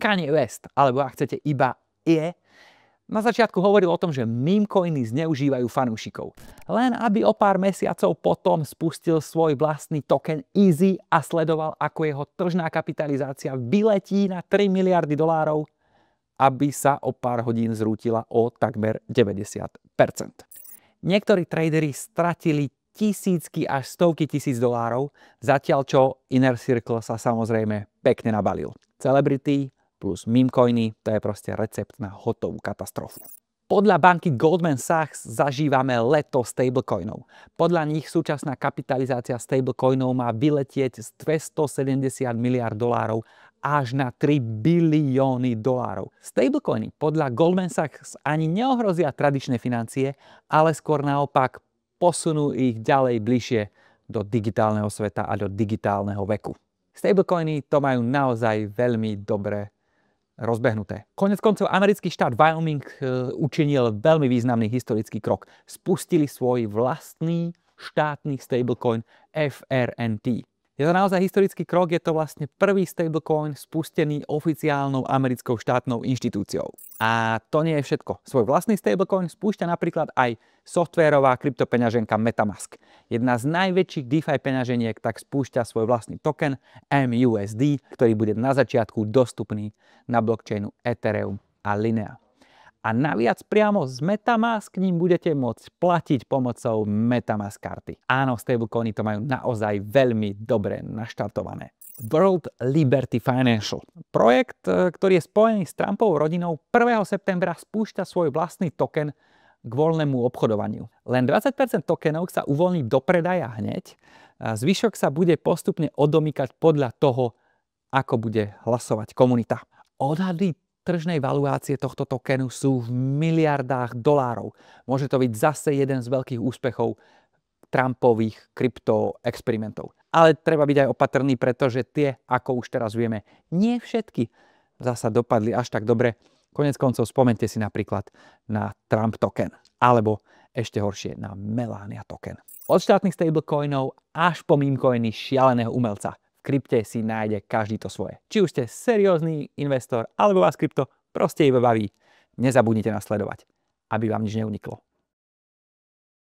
Kanye West, alebo ak chcete iba Ye, na začiatku hovoril o tom, že meme coiny zneužívajú fanúšikov. Len aby o pár mesiacov potom spustil svoj vlastný token Easy a sledoval, ako jeho tržná kapitalizácia vyletí na 3 miliardy dolárov, aby sa o pár hodín zrútila o takmer 90%. Niektorí tradery stratili tisícky až stovky tisíc dolárov, zatiaľ čo Inner Circle sa samozrejme pekne nabalil. Celebrity plus meme coiny, to je proste recept na hotovú katastrofu. Podľa banky Goldman Sachs zažívame leto stablecoinov. Podľa nich súčasná kapitalizácia stablecoinov má vyletieť z 270 miliard dolárov až na 3 bilióny dolárov. Stablecoiny podľa Goldman Sachs ani neohrozia tradičné financie, ale skôr naopak posunú ich ďalej bližšie do digitálneho sveta a do digitálneho veku. Stablecoiny to majú naozaj veľmi dobre rozbehnuté. Konec koncov americký štát Wyoming učinil veľmi významný historický krok. Spustili svoj vlastný štátny stablecoin FRNT. Je to naozaj historický krok, je to vlastne prvý stablecoin spustený oficiálnou americkou štátnou inštitúciou. A to nie je všetko. Svoj vlastný stablecoin spúšťa napríklad aj softvérová kryptopeňaženka MetaMask. Jedna z najväčších DeFi peňaženiek tak spúšťa svoj vlastný token MUSD, ktorý bude na začiatku dostupný na blockchainu Ethereum a Linea. A naviac priamo z MetaMask ním budete môcť platiť pomocou MetaMask karty. Áno, stablecoiny to majú naozaj veľmi dobre naštartované. World Liberty Financial. Projekt, ktorý je spojený s Trumpovou rodinou, 1. septembra spúšťa svoj vlastný token k voľnému obchodovaniu. Len 20% tokenov sa uvoľní do predaja hneď, a zvyšok sa bude postupne odomýkať podľa toho, ako bude hlasovať komunita. Odhady tržnej valuácie tohto tokenu sú v miliardách dolárov. Môže to byť zase jeden z veľkých úspechov Trumpových kryptoexperimentov. Ale treba byť aj opatrný, pretože tie, ako už teraz vieme, nie všetky zasa dopadli až tak dobre. Konec koncov spomente si napríklad na Trump token, alebo ešte horšie na Melania token. Od štátnych stablecoinov až po meme coiny šialeného umelca. V krypte si nájde každý to svoje. Či už ste seriózny investor, alebo vás krypto proste iba baví. Nezabudnite nás sledovať, aby vám nič neuniklo.